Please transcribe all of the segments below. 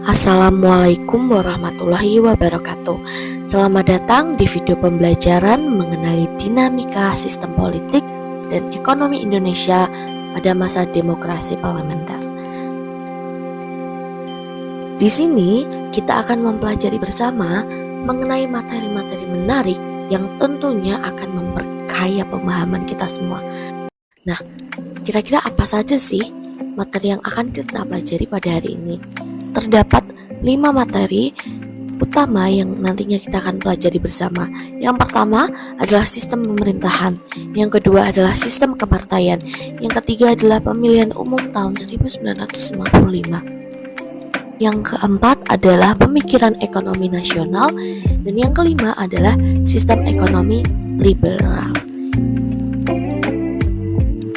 Assalamualaikum warahmatullahi wabarakatuh. Selamat datang di video pembelajaran mengenai dinamika sistem politik dan ekonomi Indonesia pada masa demokrasi parlementer. Di sini kita akan mempelajari bersama mengenai materi-materi menarik yang tentunya akan memperkaya pemahaman kita semua. Nah, kira-kira apa saja sih materi yang akan kita pelajari pada hari ini? Terdapat 5 materi utama yang nantinya kita akan pelajari bersama. Yang pertama adalah sistem pemerintahan, yang kedua adalah sistem kepartaian, yang ketiga adalah pemilihan umum tahun 1955, yang keempat adalah pemikiran ekonomi nasional, dan yang kelima adalah sistem ekonomi liberal.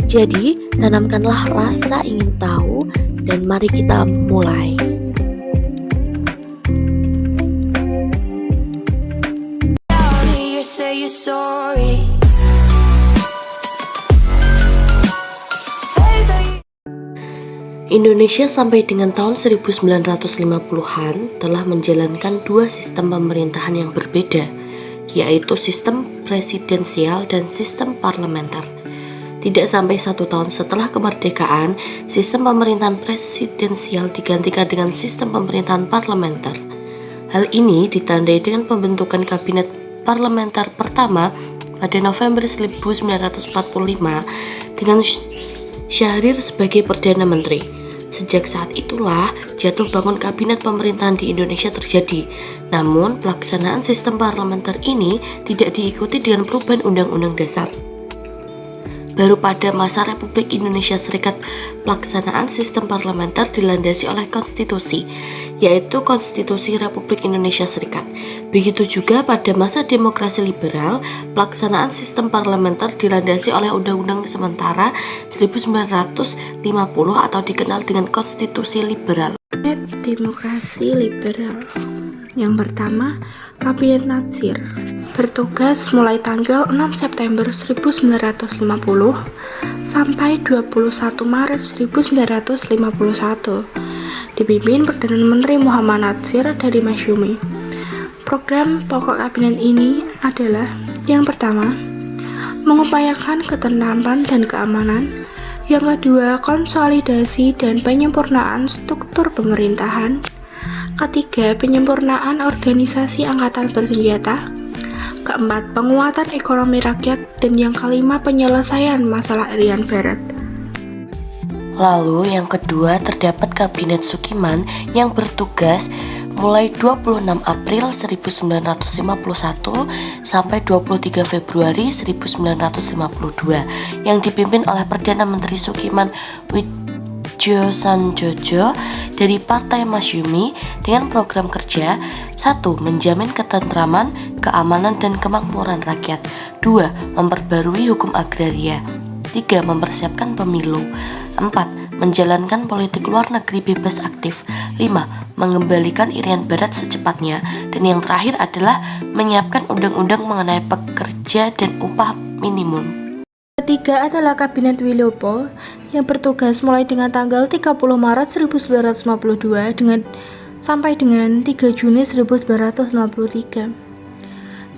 Jadi, tanamkanlah rasa ingin tahu dan mari kita mulai. Indonesia sampai dengan tahun 1950-an telah menjalankan dua sistem pemerintahan yang berbeda, yaitu sistem presidensial dan sistem parlementer. Tidak sampai 1 tahun setelah kemerdekaan, sistem pemerintahan presidensial digantikan dengan sistem pemerintahan parlementer. Hal ini ditandai dengan pembentukan kabinet parlementer pertama pada November 1945 dengan Syahrir sebagai Perdana Menteri. Sejak saat itulah jatuh bangun kabinet pemerintahan di Indonesia terjadi. Namun pelaksanaan sistem parlementer ini tidak diikuti dengan perubahan Undang-Undang Dasar. Baru pada masa Republik Indonesia Serikat pelaksanaan sistem parlementer dilandasi oleh konstitusi, yaitu Konstitusi Republik Indonesia Serikat. Begitu juga pada masa demokrasi liberal, pelaksanaan sistem parlementer dilandasi oleh Undang-Undang Sementara 1950 atau dikenal dengan Konstitusi Liberal. Demokrasi liberal. Yang pertama, Kabinet Natsir bertugas mulai tanggal 6 September 1950 sampai 21 Maret 1951. Dipimpin Perdana Menteri Muhammad Natsir dari Masyumi. Program pokok kabinet ini adalah yang pertama, mengupayakan ketentraman dan keamanan. Yang kedua, konsolidasi dan penyempurnaan struktur pemerintahan. Ketiga, penyempurnaan organisasi angkatan bersenjata. Keempat, penguatan ekonomi rakyat. Dan yang kelima, penyelesaian masalah Irian Barat. Lalu yang kedua terdapat Kabinet Sukiman yang bertugas mulai 26 April 1951 sampai 23 Februari 1952 yang dipimpin oleh Perdana Menteri Sukiman Widjosoenjojo dari Partai Masyumi dengan program kerja: 1. Menjamin ketentraman, keamanan, dan kemakmuran rakyat. 2. Memperbarui hukum agraria. 3. Mempersiapkan pemilu. 4. Menjalankan politik luar negeri bebas aktif. 5. Mengembalikan Irian Barat secepatnya. Dan yang terakhir adalah menyiapkan undang-undang mengenai pekerja dan upah minimum. Ketiga adalah Kabinet Wilopo yang bertugas mulai dengan tanggal 30 Maret 1952 sampai dengan 3 Juni 1953.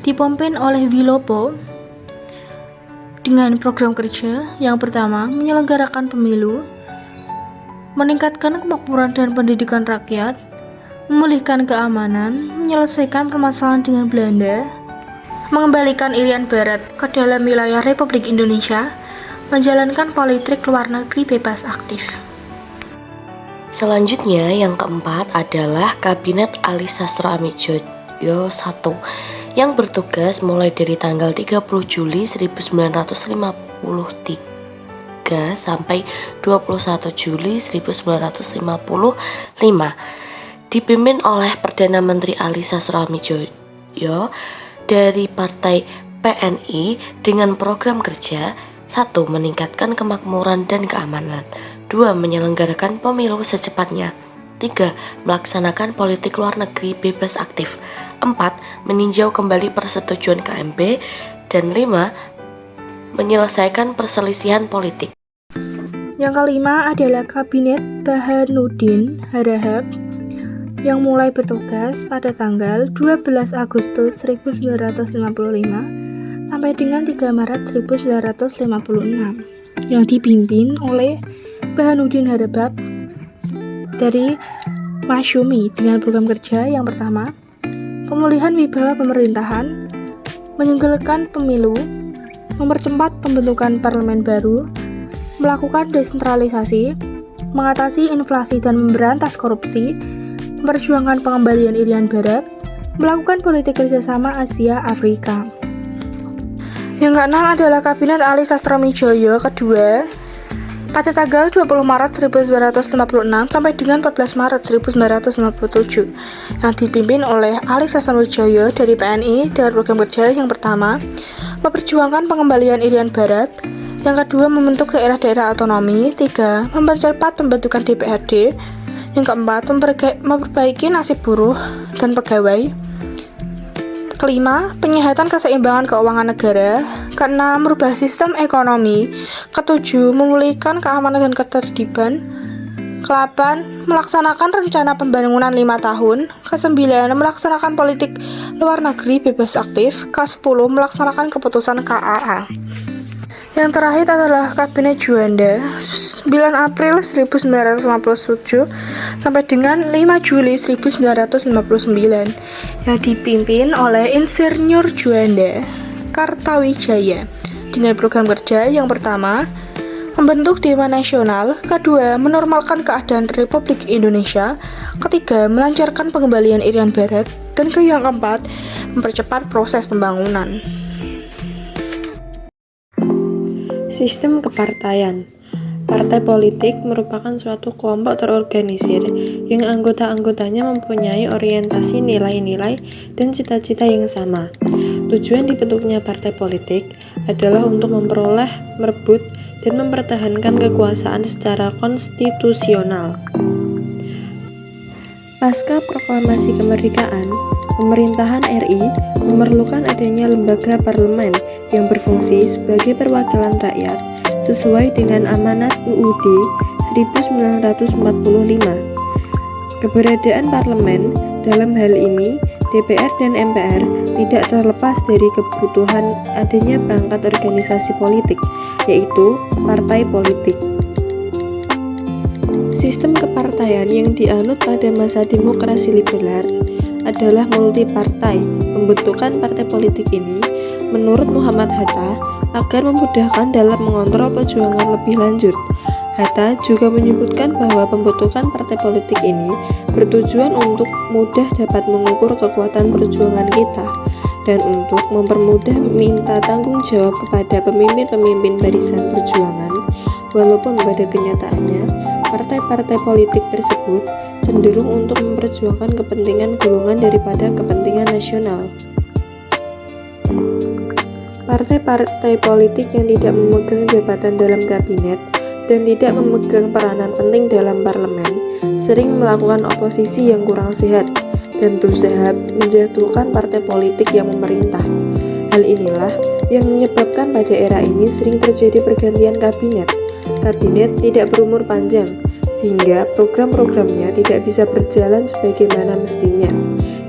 Dipimpin oleh Wilopo dengan program kerja yang pertama, menyelenggarakan pemilu, meningkatkan kemakmuran dan pendidikan rakyat, memulihkan keamanan, menyelesaikan permasalahan dengan Belanda, mengembalikan Irian Barat ke dalam wilayah Republik Indonesia, menjalankan politik luar negeri bebas aktif. Selanjutnya yang keempat adalah Kabinet Ali Sastroamidjojo I yang bertugas mulai dari tanggal 30 Juli 1953 sampai 21 Juli 1955, dipimpin oleh Perdana Menteri Ali Sastroamidjojo dari Partai PNI dengan program kerja: 1. Meningkatkan kemakmuran dan keamanan. 2. Menyelenggarakan pemilu secepatnya. 3. Melaksanakan politik luar negeri bebas aktif. 4. Meninjau kembali persetujuan KMP. Dan 5. Menyelesaikan perselisihan politik. Yang kelima adalah Kabinet Bahanuddin Harahap yang mulai bertugas pada tanggal 12 Agustus 1955 sampai dengan 3 Maret 1956 yang dipimpin oleh Bahanuddin Harabab dari Masyumi dengan program kerja yang pertama, pemulihan wibawa pemerintahan, menyengkelkan pemilu, mempercepat pembentukan parlemen baru, melakukan desentralisasi, mengatasi inflasi dan memberantas korupsi, memperjuangkan pengembalian Irian Barat, melakukan politik kerjasama Asia Afrika. Yang keenam adalah Kabinet Ali Sastroamidjojo kedua pada tanggal 20 Maret 1956 sampai dengan 14 Maret 1957 yang dipimpin oleh Ali Sastroamidjojo dari PNI dengan program kerja yang pertama, memperjuangkan pengembalian Irian Barat, yang kedua membentuk daerah-daerah otonomi, tiga mempercepat pembentukan DPRD, yang keempat memperbaiki nasib buruh dan pegawai, kelima penyehatan keseimbangan keuangan negara, keenam merubah sistem ekonomi, ketujuh memulihkan keamanan dan ketertiban, ke-8 melaksanakan rencana pembangunan 5 tahun, ke-9 melaksanakan politik luar negeri bebas aktif, ke-10 melaksanakan keputusan KAA. Yang terakhir adalah Kabinet Juanda 9 April 1957 sampai dengan 5 Juli 1959 yang dipimpin oleh Insinyur Juanda Kartawijaya dengan program kerja yang pertama, membentuk Dewan Nasional, kedua menormalkan keadaan Republik Indonesia, ketiga melancarkan pengembalian Irian Barat, dan yang keempat mempercepat proses pembangunan. Sistem kepartaian. Partai politik merupakan suatu kelompok terorganisir yang anggota-anggotanya mempunyai orientasi nilai-nilai dan cita-cita yang sama. Tujuan dibentuknya partai politik adalah untuk memperoleh, merebut, dan mempertahankan kekuasaan secara konstitusional. Pasca proklamasi kemerdekaan, pemerintahan RI memerlukan adanya lembaga parlemen yang berfungsi sebagai perwakilan rakyat sesuai dengan amanat UUD 1945. Keberadaan parlemen dalam hal ini DPR dan MPR tidak terlepas dari kebutuhan adanya perangkat organisasi politik, yaitu partai politik. Sistem kepartaian yang dianut pada masa demokrasi liberal adalah multipartai. Pembentukan partai politik ini, menurut Muhammad Hatta, agar memudahkan dalam mengontrol perjuangan lebih lanjut. Hatta juga menyebutkan bahwa pembentukan partai politik ini bertujuan untuk mudah dapat mengukur kekuatan perjuangan kita dan untuk mempermudah minta tanggung jawab kepada pemimpin-pemimpin barisan perjuangan, walaupun pada kenyataannya partai-partai politik tersebut cenderung untuk memperjuangkan kepentingan golongan daripada kepentingan nasional. Partai-partai politik yang tidak memegang jabatan dalam kabinet dan tidak memegang peranan penting dalam parlemen sering melakukan oposisi yang kurang sehat dan berusaha menjatuhkan partai politik yang memerintah. Hal inilah yang menyebabkan pada era ini sering terjadi pergantian kabinet. Kabinet tidak berumur panjang, sehingga program-programnya tidak bisa berjalan sebagaimana mestinya,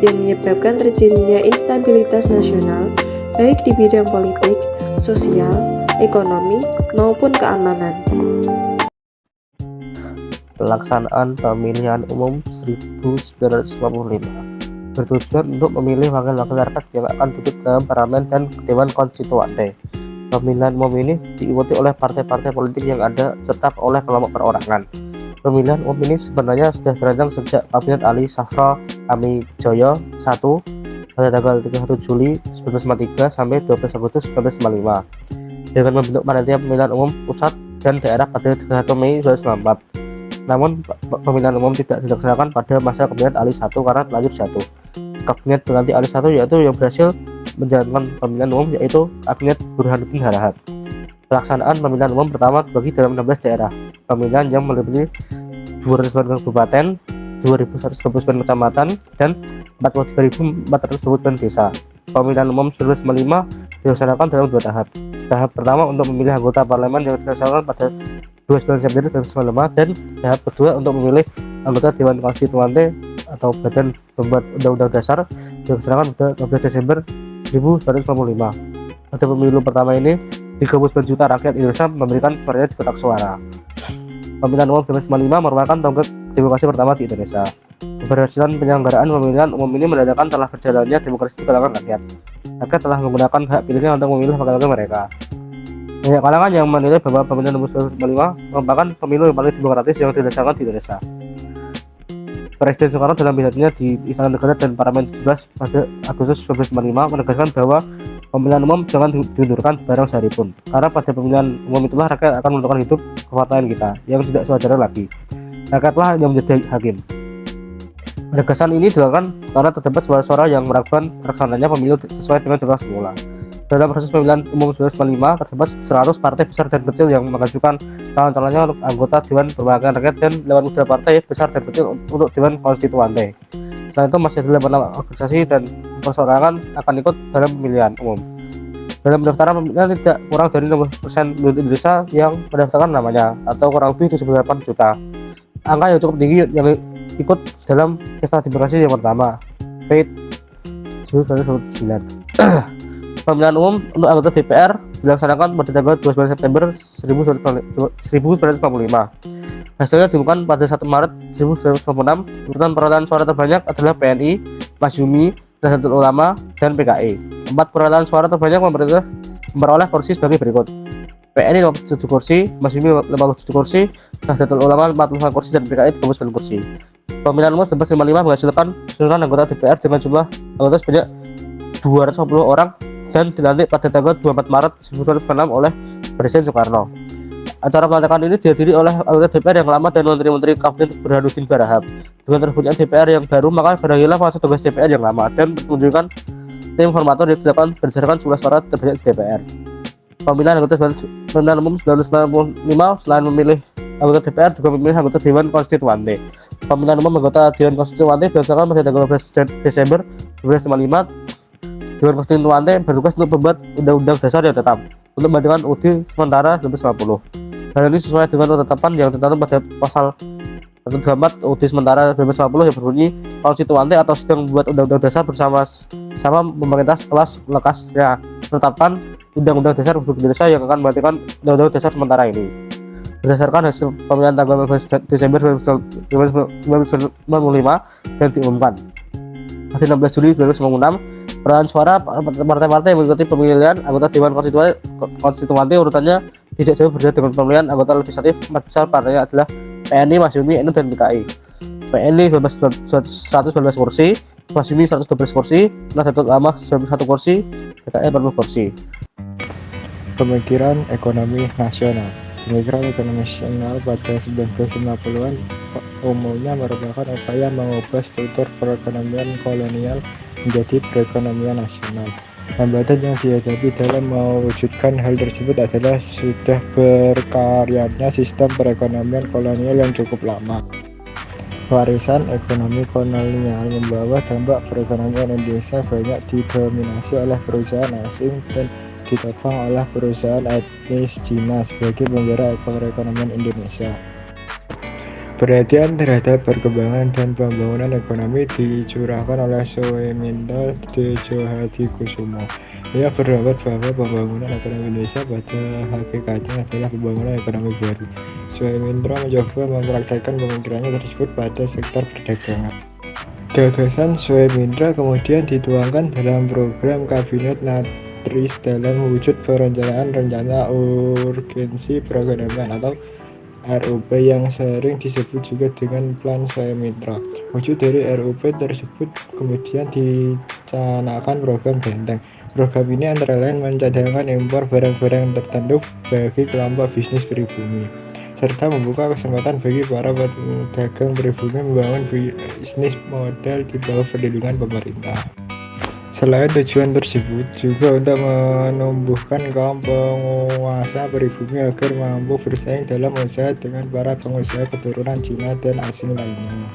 yang menyebabkan terjadinya instabilitas nasional, baik di bidang politik, sosial, ekonomi, maupun keamanan. Pelaksanaan Pemilihan Umum 1955 bertujuan untuk memilih wakil-wakil rakyat yang akan duduk dalam parlemen dan dewan konstituante. Pemilihan umum ini diikuti oleh partai-partai politik yang ada tetap oleh kelompok perorangan. Pemilihan umum ini sebenarnya sudah dirancang sejak Kabinet Ali Sastroamidjojo I pada tanggal 31 Juli 1953 sampai 12 Agustus 1955 dengan membentuk panitia pemilihan umum pusat dan daerah pada 31 Mei 1994. Namun pemilihan umum tidak dilaksanakan pada masa Kabinet Ali I karena terlanjur jatuh. Kabinet pengganti Ali I yaitu yang berhasil menjalankan pemilihan umum yaitu Kabinet Burhanuddin Harahap. Pelaksanaan pemilihan umum pertama dibagi dalam 16 daerah pemilihan yang meliputi 209 kabupaten, 2.129 kecamatan, dan 43.429 desa. Pemilihan umum 1955 dilaksanakan dalam 2 tahap. Tahap pertama untuk memilih anggota parlemen yang dilaksanakan pada 29 September 1995 dan tahap kedua untuk memilih anggota Dewan Konstituante atau Badan Pembuat Undang-Undang Dasar dilaksanakan pada 15 Desember 1945. Pada pemilu pertama ini 39 juta rakyat Indonesia memberikan suaranya di kotak suara. Pemilihan umum 1995 merupakan tonggak demokrasi pertama di Indonesia. Keberhasilan penyelenggaraan pemilihan umum ini menandakan telah berjalannya demokrasi di kalangan rakyat. Rakyat telah menggunakan hak pilihnya untuk memilih wakil-wakil mereka. Banyak kalangan yang menilai bahwa pemilihan umum 1995 merupakan pemilu yang paling demokratis yang dilaksanakan di Indonesia. Presiden Soekarno dalam pidatonya di Istana Negara dan Parlemen 17 pada Agustus 1945 menegaskan bahwa pemilihan umum jangan diundurkan barang sehari pun, karena pada pemilihan umum itulah rakyat akan menentukan hidup kepartaian kita yang tidak sewajarnya lagi. Rakyatlah yang menjadi hakim. Penegasan ini dilakukan karena terdapat suara-suara yang meragukan terlaksananya pemilu sesuai dengan jadwal semula. Dalam proses pemilihan umum 1995 terdapat 100 partai besar dan kecil yang mengajukan calon-calonnya untuk anggota Dewan Perwakilan Rakyat dan 8 partai besar dan kecil untuk Dewan Konstituante. Selain itu masih ada 8 organisasi dan perseorangan akan ikut dalam pemilihan umum. Dalam pendaftaran pemilihan tidak kurang dari 60% penduduk Indonesia yang mendaftarkan namanya, atau kurang lebih 78 juta. Angka yang cukup tinggi yang ikut dalam pesta demokrasi yang pertama, PAID 1999. Pemilihan umum untuk anggota DPR dilaksanakan pada tanggal 29 September 1945. Hasilnya diumumkan pada 1 Maret 1996. Urutan perolehan suara terbanyak adalah PNI, Masyumi, Nahdlatul Ulama, dan PKI. 4 perolehan suara terbanyak memperoleh kursi sebagai berikut: PNI 57 kursi, Masyumi 57 kursi, Nahdlatul Ulama 45 kursi, dan PKI 39 kursi. Pemilihan umum 1955 menghasilkan keseluruhan anggota DPR dengan jumlah anggota sebanyak 210 orang dan dilantik pada tanggal 24 Maret 1946 oleh Presiden Soekarno. Acara pelantikan ini dihadiri oleh anggota DPR yang lama dan menteri-menteri Kabinet Burhanuddin Barahab. Dengan terbitnya DPR yang baru, maka berakhirlah masa tugas DPR yang lama dan menunjukkan tim formatur yang dilakukan berdasarkan jumlah suara terbanyak di DPR. Pemilihan anggota pemilihan umum 1995 selain memilih anggota DPR juga memilih anggota Dewan Konstituante. Pemilihan umum anggota Dewan Konstituante dilaksanakan pada tanggal 12 Desember 1995. Dewan Konstituante bertugas untuk membuat undang-undang dasar yang tetap untuk membantukan UUD sementara 1950. Hal ini sesuai dengan ketetapan yang tercantum pada pasal 124 UUD sementara 1950 yang berbunyi, konstituante atau sedang membuat undang-undang dasar bersama pemerintah kelas lekasnya menetapkan undang-undang dasar Republik Indonesia yang akan mematikan undang-undang dasar sementara ini. Berdasarkan hasil pemilihan tanggal 15 Desember 1995 dan diumumkan hasil 16 Juli 2096, perolehan suara partai-partai yang mengikuti pemilihan anggota Dewan Konstituante urutannya tidak jauh berbeda dengan pemilihan anggota legislatif. 4 besar partainya adalah PNI, Masyumi, NU, dan PKI. PNI 119 kursi, Masyumi 112 kursi, Nahdlatul Ulama 1 kursi, PKI 40 kursi. Pemikiran ekonomi nasional. Pemikiran ekonomi nasional pada 1950-an umumnya merupakan upaya mengubah struktur perekonomian kolonial menjadi perekonomian nasional. Hambatan yang dihadapi dalam mewujudkan hal tersebut adalah sudah berkaryanya sistem perekonomian kolonial yang cukup lama. Warisan ekonomi kolonial membawa dampak perekonomian Indonesia banyak didominasi oleh perusahaan asing dan ditopang oleh perusahaan etnis Cina sebagai penggerak perekonomian Indonesia. Perhatian terhadap perkembangan dan pembangunan ekonomi dicurahkan oleh Soeminto Djosihadikusumo. Ia berpendapat bahwa pembangunan ekonomi Indonesia pada hakikatnya adalah pembangunan ekonomi baru. Soeminto mencoba mempraktikkan pemikirannya tersebut pada sektor perdagangan. Gagasan Soeminto kemudian dituangkan dalam program Kabinet Natris dalam wujud perencanaan rencana urgensi perekonomian atau RUP yang sering disebut juga dengan Plan Soeminto. Wujud dari RUP tersebut kemudian dicanangkan program Benteng. Program ini antara lain mencadangkan impor barang-barang tertentu bagi kelompok bisnis pribumi, serta membuka kesempatan bagi para pedagang pribumi membangun bisnis modal di bawah perlindungan pemerintah. Selain tujuan tersebut juga untuk menumbuhkan kaum penguasa pribumi agar mampu bersaing dalam usaha dengan para pengusaha keturunan Cina dan asing lainnya.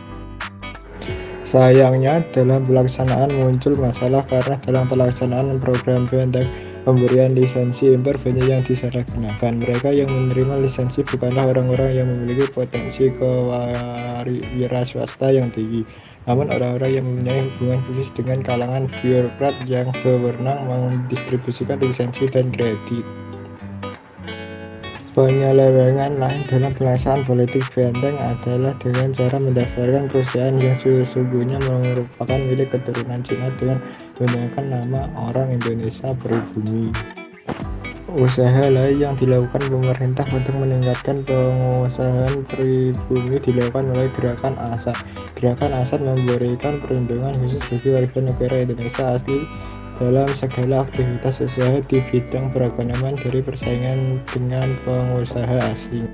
Sayangnya dalam pelaksanaan muncul masalah karena dalam pelaksanaan program Benteng pemberian lisensi impor banyak yang disalahgunakan. Mereka yang menerima lisensi bukanlah orang-orang yang memiliki potensi kewirausahaan swasta yang tinggi, namun orang-orang yang mempunyai hubungan khusus dengan kalangan birokrat yang berwenang mendistribusikan lisensi dan kredit. Penyelewengan lain dalam pelaksanaan politik benteng adalah dengan cara mendaftarkan perusahaan yang sesungguhnya merupakan milik keturunan Cina dengan menggunakan nama orang Indonesia pribumi. Usaha lain yang dilakukan pemerintah untuk meningkatkan penguasaan pribumi dilakukan melalui Gerakan ASAT. Gerakan ASAT memberikan perlindungan khusus bagi warga negara Indonesia asli dalam segala aktivitas usaha di bidang perekonomian dari persaingan dengan pengusaha asing.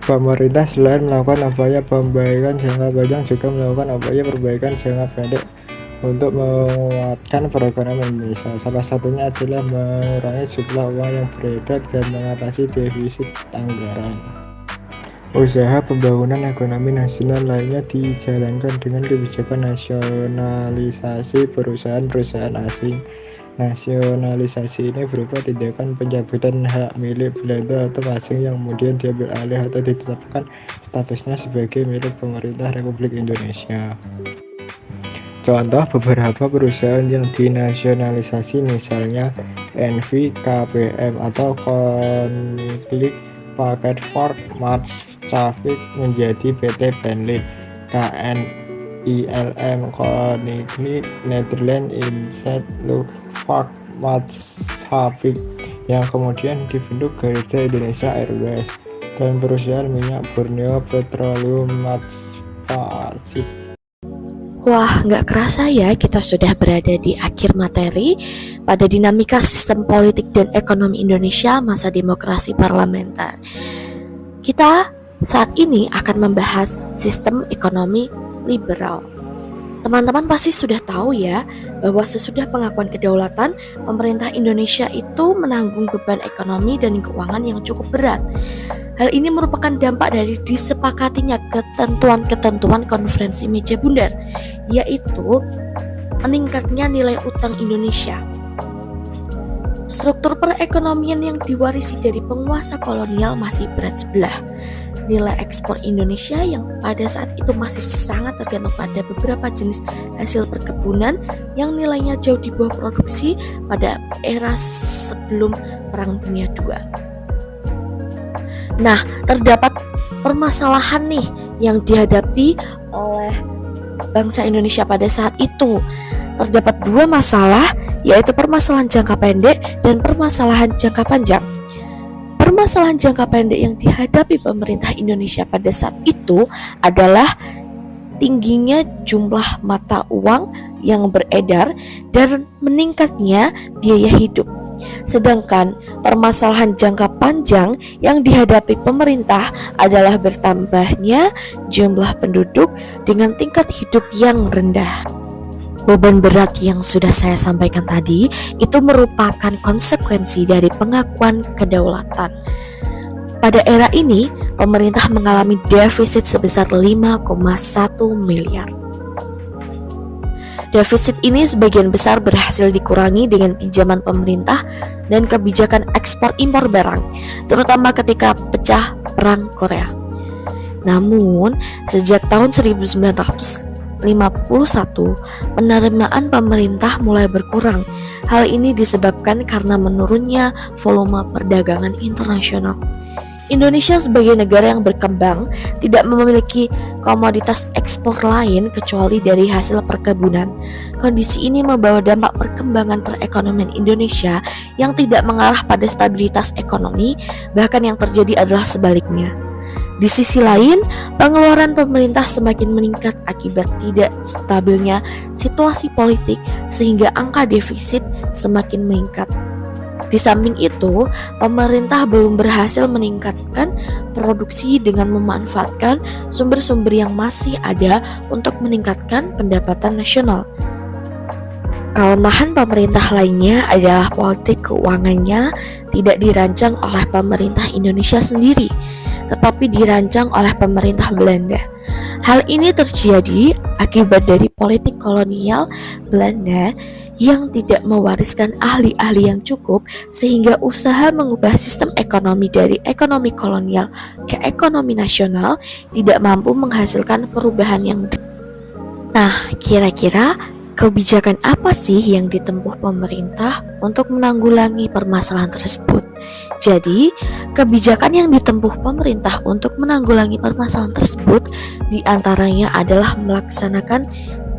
Pemerintah selain melakukan upaya pembaikan jangka panjang juga melakukan upaya perbaikan jangka pendek untuk menguatkan perekonomian Indonesia. Salah satunya adalah mengurangi jumlah uang yang beredar dan mengatasi defisit anggaran. Usaha pembangunan ekonomi nasional lainnya dijalankan dengan kebijakan nasionalisasi perusahaan-perusahaan asing. Nasionalisasi ini berupa tindakan pencabutan hak milik Belanda atau asing yang kemudian diambil alih atau ditetapkan statusnya sebagai milik pemerintah Republik Indonesia. Contoh beberapa perusahaan yang dinasionalisasi misalnya NV, KPM atau Koninklijk Paketvaart Maatschappij menjadi PT Bentley, KNILM Koninklijk Nederland Inzet Luchtvaart Maatschappij yang kemudian dibentuk Garuda Indonesia Airways, dan perusahaan minyak Borneo Petroleum Maatschappij. Wah, nggak kerasa ya kita sudah berada di akhir materi pada dinamika sistem politik dan ekonomi Indonesia masa demokrasi parlementer. Kita saat ini akan membahas sistem ekonomi liberal. Teman-teman pasti sudah tahu ya bahwa sesudah pengakuan kedaulatan, pemerintah Indonesia itu menanggung beban ekonomi dan keuangan yang cukup berat. Hal ini merupakan dampak dari disepakatinya ketentuan-ketentuan konferensi meja bundar, yaitu meningkatnya nilai utang Indonesia. Struktur perekonomian yang diwarisi dari penguasa kolonial masih berat sebelah. Nilai ekspor Indonesia yang pada saat itu masih sangat tergantung pada beberapa jenis hasil perkebunan yang nilainya jauh di bawah produksi pada era sebelum Perang Dunia II. Nah, terdapat permasalahan nih yang dihadapi oleh bangsa Indonesia pada saat itu. Terdapat dua masalah, yaitu permasalahan jangka pendek dan permasalahan jangka panjang. Permasalahan jangka pendek yang dihadapi pemerintah Indonesia pada saat itu adalah tingginya jumlah mata uang yang beredar dan meningkatnya biaya hidup. Sedangkan permasalahan jangka panjang yang dihadapi pemerintah adalah bertambahnya jumlah penduduk dengan tingkat hidup yang rendah. Beban berat yang sudah saya sampaikan tadi itu merupakan konsekuensi dari pengakuan kedaulatan. Pada era ini, pemerintah mengalami defisit sebesar 5,1 miliar. Defisit ini sebagian besar berhasil dikurangi dengan pinjaman pemerintah dan kebijakan ekspor impor barang, terutama ketika pecah Perang Korea. Namun, sejak tahun 1951, penerimaan pemerintah mulai berkurang. Hal ini disebabkan karena menurunnya volume perdagangan internasional. Indonesia sebagai negara yang berkembang tidak memiliki komoditas ekspor lain kecuali dari hasil perkebunan. Kondisi ini membawa dampak perkembangan perekonomian Indonesia yang tidak mengarah pada stabilitas ekonomi, bahkan yang terjadi adalah sebaliknya. Di sisi lain, pengeluaran pemerintah semakin meningkat akibat tidak stabilnya situasi politik sehingga angka defisit semakin meningkat. Di samping itu, pemerintah belum berhasil meningkatkan produksi dengan memanfaatkan sumber-sumber yang masih ada untuk meningkatkan pendapatan nasional. Kelemahan pemerintah lainnya adalah politik keuangannya tidak dirancang oleh pemerintah Indonesia sendiri, tetapi dirancang oleh pemerintah Belanda. Hal ini terjadi Akibat dari politik kolonial Belanda yang tidak mewariskan ahli-ahli yang cukup, sehingga usaha mengubah sistem ekonomi dari ekonomi kolonial ke ekonomi nasional tidak mampu menghasilkan perubahan yang. Nah, kira-kira kebijakan apa sih yang ditempuh pemerintah untuk menanggulangi permasalahan tersebut? Jadi, kebijakan yang ditempuh pemerintah untuk menanggulangi permasalahan tersebut diantaranya adalah melaksanakan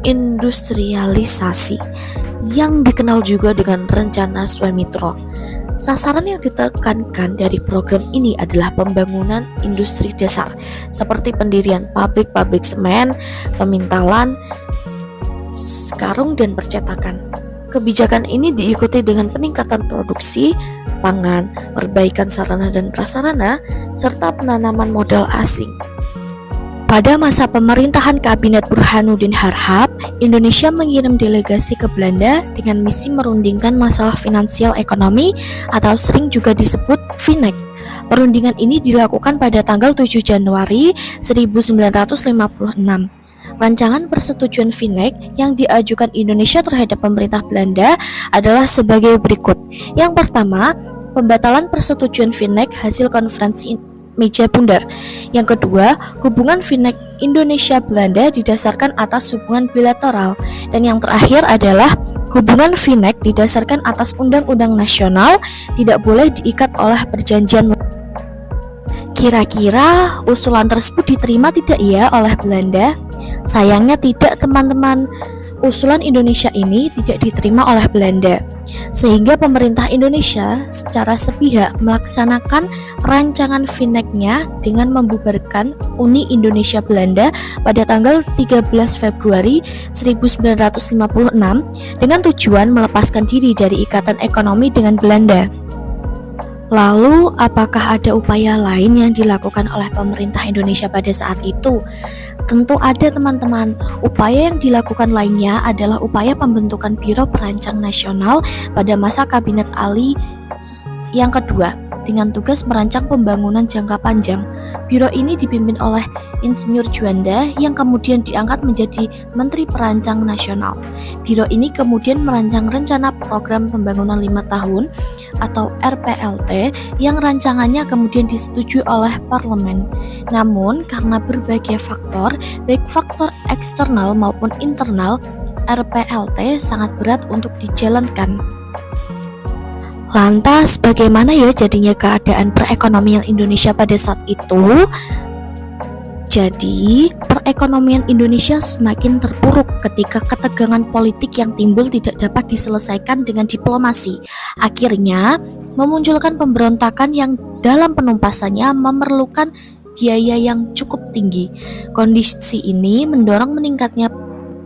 industrialisasi yang dikenal juga dengan rencana Swamitro. Sasaran yang ditekankan dari program ini adalah pembangunan industri dasar seperti pendirian pabrik-pabrik semen, pemintalan, karung, dan percetakan. Kebijakan ini diikuti dengan peningkatan produksi pangan, perbaikan sarana dan prasarana, serta penanaman modal asing. Pada masa pemerintahan Kabinet Burhanuddin Harhab, Indonesia mengirim delegasi ke Belanda dengan misi merundingkan masalah finansial ekonomi atau sering juga disebut FINEK. Perundingan ini dilakukan pada tanggal 7 Januari 1956. Rancangan persetujuan FINEK yang diajukan Indonesia terhadap pemerintah Belanda adalah sebagai berikut. Yang pertama, pembatalan persetujuan FINEK hasil konferensi meja bundar. Yang kedua, hubungan FINEK Indonesia-Belanda didasarkan atas hubungan bilateral. Dan yang terakhir adalah hubungan FINEK didasarkan atas undang-undang nasional, tidak boleh diikat oleh perjanjian. Kira-kira usulan tersebut diterima tidak ya oleh Belanda? Sayangnya tidak, teman-teman. Usulan Indonesia ini tidak diterima oleh Belanda, sehingga pemerintah Indonesia secara sepihak melaksanakan rancangan FINEK-nya dengan membubarkan Uni Indonesia Belanda pada tanggal 13 Februari 1956 dengan tujuan melepaskan diri dari ikatan ekonomi dengan Belanda. Lalu, apakah ada upaya lain yang dilakukan oleh pemerintah Indonesia pada saat itu? Tentu ada, teman-teman. Upaya yang dilakukan lainnya adalah upaya pembentukan Biro Perancang Nasional pada masa Kabinet Ali yang kedua, dengan tugas merancang pembangunan jangka panjang. Biro ini dipimpin oleh Insinyur Juanda yang kemudian diangkat menjadi Menteri Perancang Nasional. Biro ini kemudian merancang rencana program pembangunan 5 tahun atau RPLT yang rancangannya kemudian disetujui oleh parlemen. Namun karena berbagai faktor, baik faktor eksternal maupun internal, RPLT sangat berat untuk dijalankan. Lantas bagaimana ya jadinya keadaan perekonomian Indonesia pada saat itu? Jadi, perekonomian Indonesia semakin terpuruk ketika ketegangan politik yang timbul tidak dapat diselesaikan dengan diplomasi. Akhirnya, memunculkan pemberontakan yang dalam penumpasannya memerlukan biaya yang cukup tinggi. Kondisi ini mendorong meningkatnya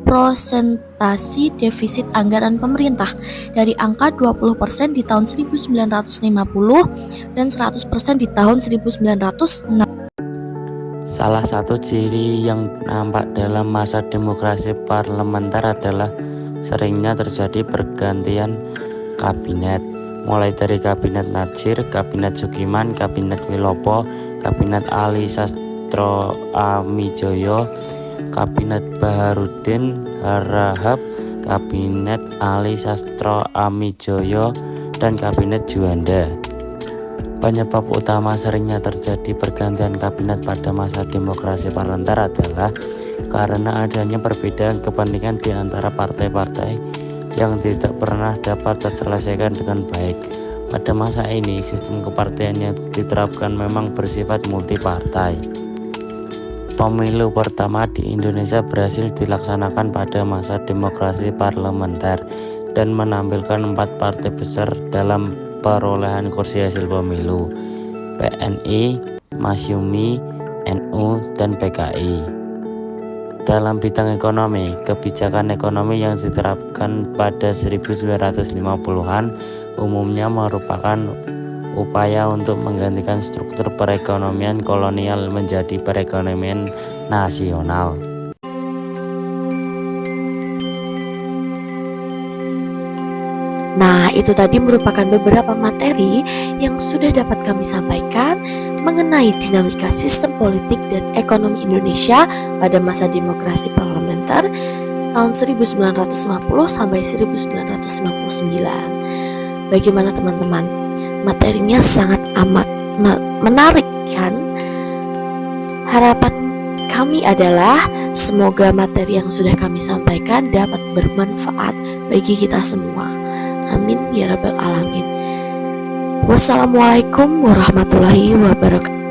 prosentasi defisit anggaran pemerintah dari angka 20% di tahun 1950 dan 100% di tahun 1960. Salah satu ciri yang nampak dalam masa demokrasi parlementer adalah seringnya terjadi pergantian kabinet, mulai dari Kabinet Natsir, Kabinet Sukiman, Kabinet Wilopo, Kabinet Ali Sastro Amijoyo, Kabinet Baharudin Harahap, Kabinet Ali Sastro Amijoyo, dan Kabinet Juanda. Penyebab utama seringnya terjadi pergantian kabinet pada masa demokrasi parlementer adalah karena adanya perbedaan kepentingan di antara partai-partai yang tidak pernah dapat terselesaikan dengan baik. Pada masa ini, sistem kepartaian yang diterapkan memang bersifat multipartai. Pemilu pertama di Indonesia berhasil dilaksanakan pada masa demokrasi parlementer dan menampilkan 4 partai besar dalam perolehan kursi hasil pemilu: PNI, Masyumi, NU, dan PKI. Dalam bidang ekonomi, kebijakan ekonomi yang diterapkan pada 1950-an umumnya merupakan upaya untuk menggantikan struktur perekonomian kolonial menjadi perekonomian nasional. Nah, itu tadi merupakan beberapa materi yang sudah dapat kami sampaikan mengenai dinamika sistem politik dan ekonomi Indonesia pada masa demokrasi parlementer tahun 1950 sampai 1959. Bagaimana teman-teman? Materinya sangat amat menarik kan? Harapan kami adalah semoga materi yang sudah kami sampaikan dapat bermanfaat bagi kita semua. Amin ya rabbal alamin. Wassalamualaikum warahmatullahi wabarakatuh.